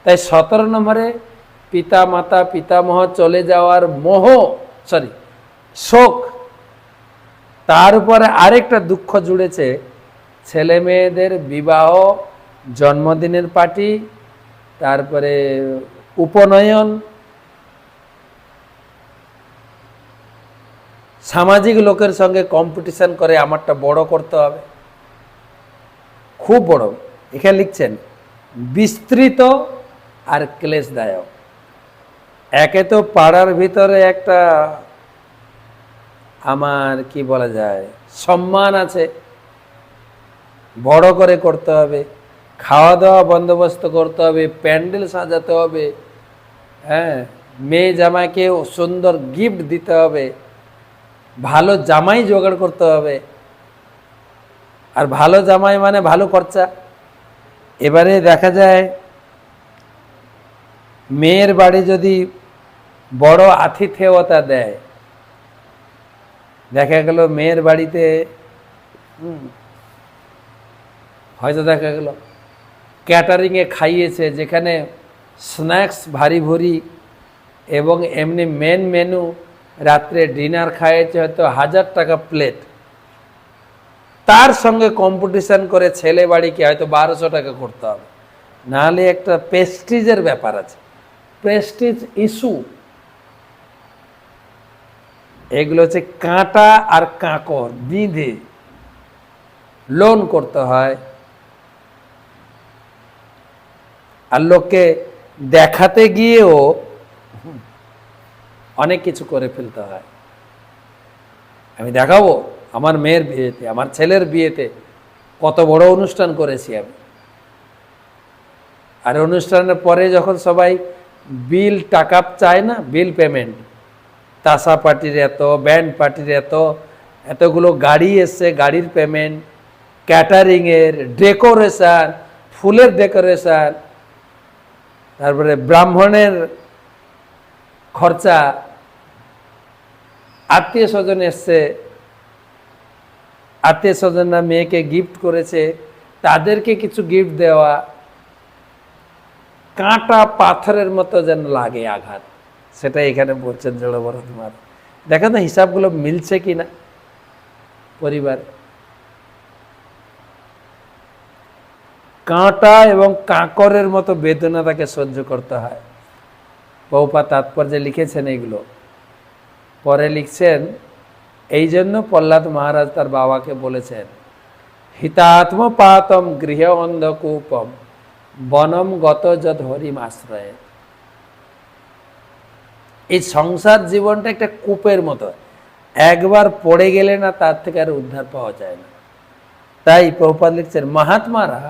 তাই 17 নম্বরে পিতা মাতা পিতামহ চলে যাওয়ার শোক, তার উপরে আরেকটা দুঃখ জুড়েছে, ছেলে মেয়েদের বিবাহ, জন্মদিনের পার্টি, তারপরে উপনয়ন, সামাজিক লোকের সঙ্গে কম্পিটিশন করে আমারটা বড় করতে হবে, খুব বড়। এখানে লিখছেন বিস্তৃত আর ক্লেশদায়ক। একে তো পাড়ার ভিতরে একটা আমার কি বলা যায় সম্মান আছে, বড় করে করতে হবে, খাওয়া দাওয়া বন্দোবস্ত করতে হবে, প্যান্ডেল সাজাতে হবে, হ্যাঁ, মেয়ে জামাইকে সুন্দর গিফট দিতে হবে, ভালো জামাই জোগাড় করতে হবে, আর ভালো জামাই মানে ভালো খরচা। এবারে দেখা যায় মেয়ের বাড়ি যদি বড় আতিথেয়তা দেয়, দেখা গেল মেয়ের বাড়িতে হয়তো দেখা গেল ক্যাটারিংয়ে খাইয়েছে, যেখানে স্ন্যাক্স ভারী ভরি এবং এমনি মেন মেনু, রাত্রে ডিনার খাইয়েছে হয়তো 1000 টাকা প্লেট, তার সঙ্গে কম্পিটিশন করে ছেলে বাড়িকে হয়তো 1200 টাকা করতে হবে। নাহলে একটা প্রেস্টিজের ব্যাপার আছে, প্রেস্টিজ ইস্যু। এগুলো হচ্ছে কাঁটা আর কাঁকর বিঁধে লোন করতে হয়, আর লোককে দেখাতে গিয়েও অনেক কিছু করে ফেলতে হয়। আমি দেখাবো আমার মেয়ের বিয়েতে, আমার ছেলের বিয়েতে কত বড় অনুষ্ঠান করেছি আমি, আর অনুষ্ঠানের পরে যখন সবাই বিল টাকা চায় না, বিল পেমেন্ট, তাসা পার্টির এত, ব্যান্ড পার্টির এত, এতগুলো গাড়ি এসছে, গাড়ির পেমেন্ট, ক্যাটারিংয়ের, ডেকোরেশন, ফুলের ডেকোরেশন, তারপরে ব্রাহ্মণের খরচা, আত্মীয় স্বজন এসছে, আত্মীয় স্বজনরা মেয়েকে গিফট করেছে, তাদেরকে কিছু গিফট দেওয়া, কাঁটা পাথরের মতো যেন লাগে আঘাত, সেটা এখানে বলছেন জড়ভরতমার। দেখেন না হিসাবগুলো মিলছে কিনা পরিবার। কাঁটা এবং কাঁকরের মতো বেদনা তাকে সহ্য করতে হয়। বহুপা তাৎপর্যে লিখেছেন এগুলো, পরে লিখছেন এই জন্য প্রহ্লাদ মহারাজ তার বাবাকে বলেছেন, হিতাত্মপাতম গৃহ অন্ধকূপম বনম গত যদ হরিম আশ্রয়ে। এই সংসার জীবনটা একটা কূপের মতো, একবার পড়ে গেলে না তার থেকে আর উদ্ধার পাওয়া যায় না। তাই প্রভুপাদ লিখছেন মহাত্মারা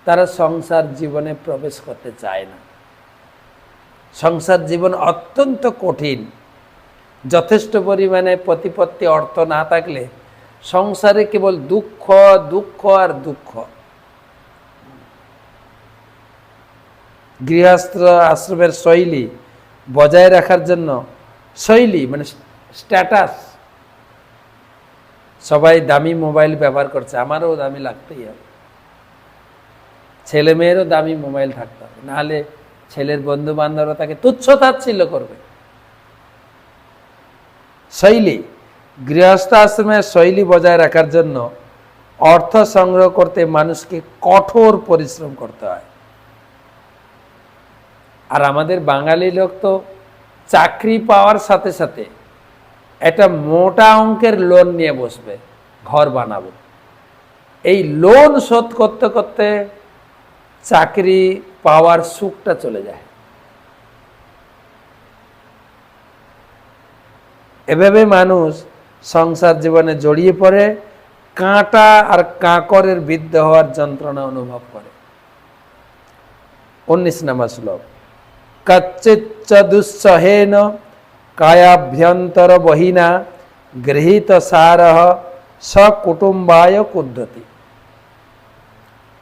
তারা সংসার জীবনে প্রবেশ করতে চায় না। সংসার জীবন অত্যন্ত কঠিন, যথেষ্ট পরিমাণে প্রতিপত্তি অর্থ না থাকলে সংসারে কেবল দুঃখ দুঃখ আর দুঃখ। গৃহস্থ আশ্রমের শৈলী বজায় রাখার জন্য, শৈলী মানে স্ট্যাটাস, সবাই দামি মোবাইল ব্যবহার করছে, আমারও দামি লাগতেই হবে, ছেলে মেয়েরও দামি মোবাইল থাকতে হবে, নাহলে ছেলের বন্ধু বান্ধবরা তাকে তুচ্ছ তাচ্ছিল্য করবে। শৈলী, গৃহস্থ আশ্রমের শৈলী বজায় রাখার জন্য অর্থ সংগ্রহ করতে মানুষকে কঠোর পরিশ্রম করতে হয়। আর আমাদের বাঙালি লোক তো চাকরি পাওয়ার সাথে সাথে একটা মোটা অঙ্কের লোন নিয়ে বসবে, ঘর বানাবো। এই লোন শোধ করতে করতে চাকরি পাওয়ার সুখটা চলে যায়। এভাবে মানুষ সংসার জীবনে জড়িয়ে পড়ে, কাঁটা আর কাঁকরের বিদ্ধ হওয়ার যন্ত্রণা অনুভব করে। 19 নম্বর শ্লোক, কচ্চিচ্চ দুঃসহেন কায়াভ্যন্তর বহিনা গৃহীত সারহ সকুটুম্বায় কুদ্ধতি।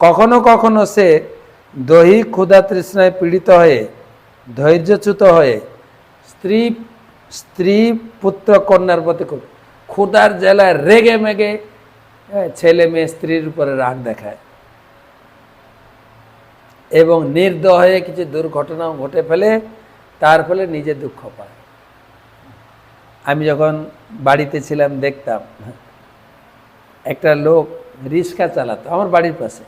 কখনো কখনো সে দৈহিক ক্ষুধা তৃষ্ণায় পীড়িত হয়ে, ধৈর্যচ্যুত হয়ে স্ত্রী পুত্র কন্যার প্রতি ক্ষুধার জ্বালায় রেগে মেগে ছেলে মেয়ে স্ত্রীর উপরে রাগ দেখায়। এবং নির্দয়ে কিছু দুর্ঘটনাও ঘটে ফেলে, তার ফলে নিজে দুঃখ পায়। আমি যখন বাড়িতে ছিলাম দেখতাম একটা লোক রিক্সা চালাতো আমার বাড়ির পাশে,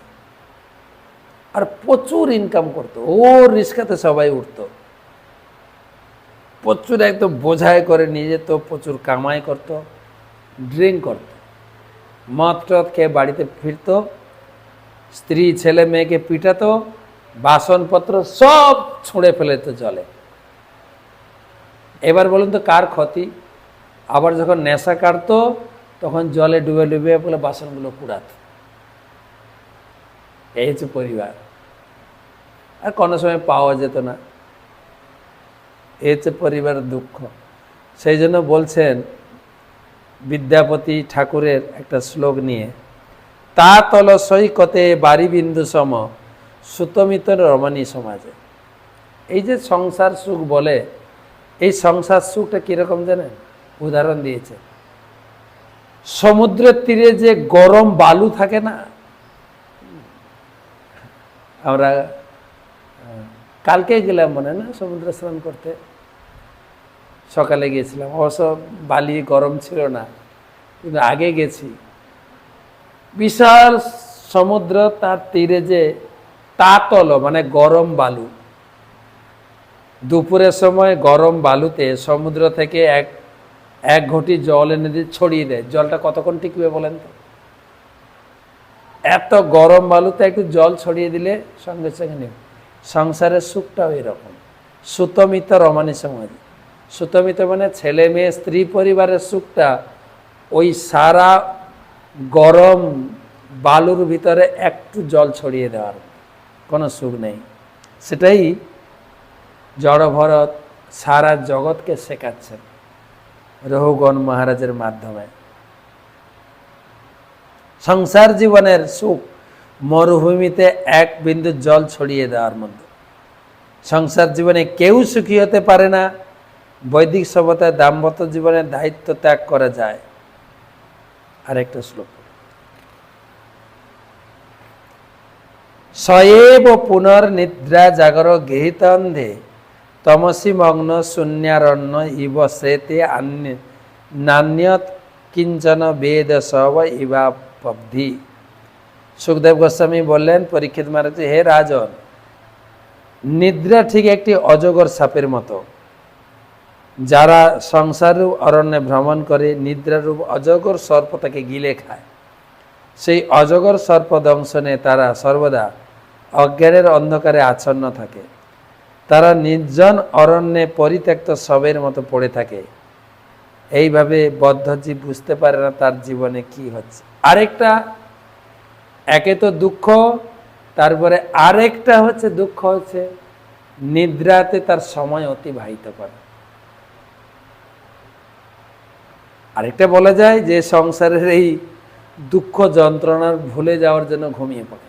আর প্রচুর ইনকাম করতো। ওর রিক্সাতে সবাই উঠতো, প্রচুর একদম বোঝাই করে নিয়ে যেত, প্রচুর কামাই করতো, ড্রিঙ্ক করতো, মদ টদ খেয়ে বাড়িতে ফিরতো, স্ত্রী ছেলে মেয়েকে পিটাতো, বাসনপত্র সব ছুঁড়ে ফেলে তো জলে। এবার বলুন তো কার ক্ষতি? আবার যখন নেশা কাটতো তখন জলে ডুবে ডুবে বলে বাসনগুলো পুড়াতো। এই হচ্ছে পরিবার, আর কোনো সময় পাওয়া যেত না। এই হচ্ছে পরিবারের দুঃখ। সেই জন্য বলছেন বিদ্যাপতি ঠাকুরের একটা শ্লোক নিয়ে, তা তল সৈকতে বাড়ি বিন্দু সম সুতমিত রমণী সমাজে। এই যে সংসার সুখ বলে, এই সংসার সুখটা কিরকম জানেন? উদাহরণ দিয়েছে, সমুদ্রের তীরে যে গরম বালু থাকে না, আমরা কালকে গেলাম মনে না সমুদ্র স্নান করতে, সকালে গিয়েছিলাম, অবশ্য বালি গরম ছিল না, কিন্তু আগে গেছি। বিশাল সমুদ্র, তার তীরে যে তাতল মানে গরম বালু, দুপুরের সময় গরম বালুতে সমুদ্র থেকে এক ঘটি জল এনে দিয়ে ছড়িয়ে দেয়, জলটা কতক্ষণ টিকবে বলেন তো? এত গরম বালুতে একটু জল ছড়িয়ে দিলে সঙ্গে সঙ্গে নেই। সংসারের সুখটাও এরকম, সুতমিত রমণী সমাজ। সুতমিত মানে ছেলে মেয়ে স্ত্রী পরিবারের সুখটা ওই সারা গরম বালুর ভিতরে একটু জল ছড়িয়ে দেওয়ার কোনো সুখ নেই। সেটাই জড়ভরত সারা জগৎকে শেখাচ্ছেন রঘুগণ মহারাজের মাধ্যমে। সংসার জীবনের সুখ মরুভূমিতে এক বিন্দু জল ছড়িয়ে দেওয়ার মধ্যে। সংসার জীবনে কেউ সুখী হতে পারে না। বৈদিক সভ্যতায় দাম্পত্য জীবনের দায়িত্ব ত্যাগ করা যায়। আরেকটা শ্লোক, সয়েব পুনর্নিদ্রা জাগর গৃহীতন্ধে তমসি মগ্ন শূন্যারণ্য ইব শ্রেতে নান্যত কিঞ্চন বেদ সব ইবাপব্ধি। সুখদেব গোস্বামী বললেন পরীক্ষিত মহারাজ, হে রাজন, নিদ্রা ঠিক একটি অজগর সাপের মতো। যারা সংসাররূপ অরণ্যে ভ্রমণ করে নিদ্রারূপ অজগর সর্প তাকে গিলে খায়। সেই অজগর সর্প দংশনে তারা সর্বদা অজ্ঞানের অন্ধকারে আচ্ছন্ন থাকে। তারা নির্জন অরণ্যে পরিত্যক্ত শবের মতো পড়ে থাকে। এইভাবে বদ্ধজীব বুঝতে পারে না তার জীবনে কি হচ্ছে। আরেকটা, একে তো দুঃখ, তারপরে আরেকটা হচ্ছে দুঃখ হচ্ছে নিদ্রাতে তার সময় অতিবাহিত করে। আরেকটা বলা যায় যে সংসারের এই দুঃখ যন্ত্রণার ভুলে যাওয়ার জন্য ঘুমিয়ে পড়ে।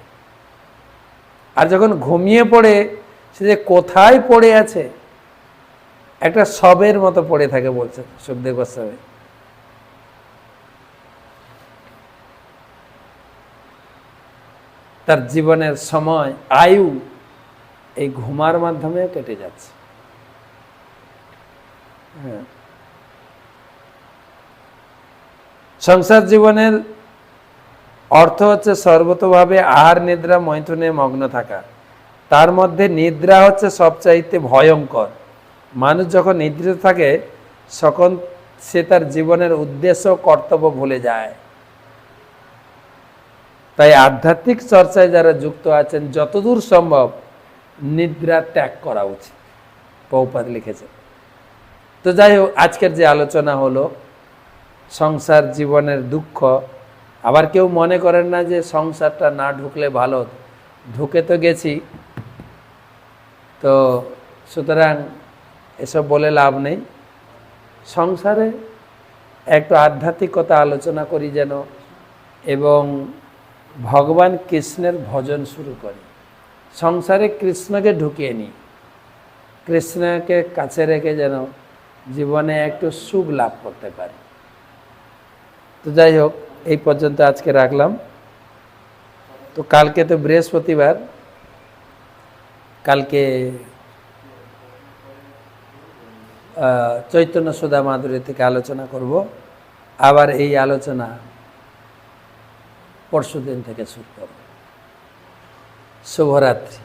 আর যখন ঘুমিয়ে পড়ে সে যে কোথায় পড়ে আছে, একটা শবের মতো পড়ে থাকে বলছেন সুখদেব গোস্বামী। তার জীবনের সময় আয়ু এই ঘুমার মাধ্যমে কেটে যাচ্ছে। হ্যাঁ, সংসার জীবনের অর্থ হচ্ছে সর্বতভাবে আহার নিদ্রা মৈথুনে মগ্ন থাকা। তার মধ্যে নিদ্রা হচ্ছে সবচাইতে ভয়ঙ্কর। মানুষ যখন নিদ্রিত থাকে তখন সে তার জীবনের উদ্দেশ্য কর্তব্য ভুলে যায়। তাই আধ্যাত্মিক চর্চায় যারা যুক্ত আছেন যতদূর সম্ভব নিদ্রা ত্যাগ করা উচিত, প্রভুপাদ লিখেছেন। তো যাই হোক, আজকের যে আলোচনা হলো সংসার জীবনের দুঃখ। আবার কেউ মনে করেন না যে সংসারটা না ঢুকলে ভালো, ঢুকে তো গেছি, তো সুতরাং এসব বলে লাভ নেই। সংসারে একটু আধ্যাত্মিকতা আলোচনা করি যেন, এবং ভগবান কৃষ্ণের ভজন শুরু করি। সংসারে কৃষ্ণকে ঢুকিয়ে নিই, কৃষ্ণকে কাছে রেখে যেন জীবনে একটু সুখ লাভ করতে পারি। তো যাই হোক, এই পর্যন্ত আজকে রাখলাম। তো কালকে তো বৃহস্পতিবার, কালকে চৈতন্য সুধা মাধুরী থেকে আলোচনা করব। আবার এই আলোচনা পরশুদিন থেকে শুরু করব। শুভরাত্রি।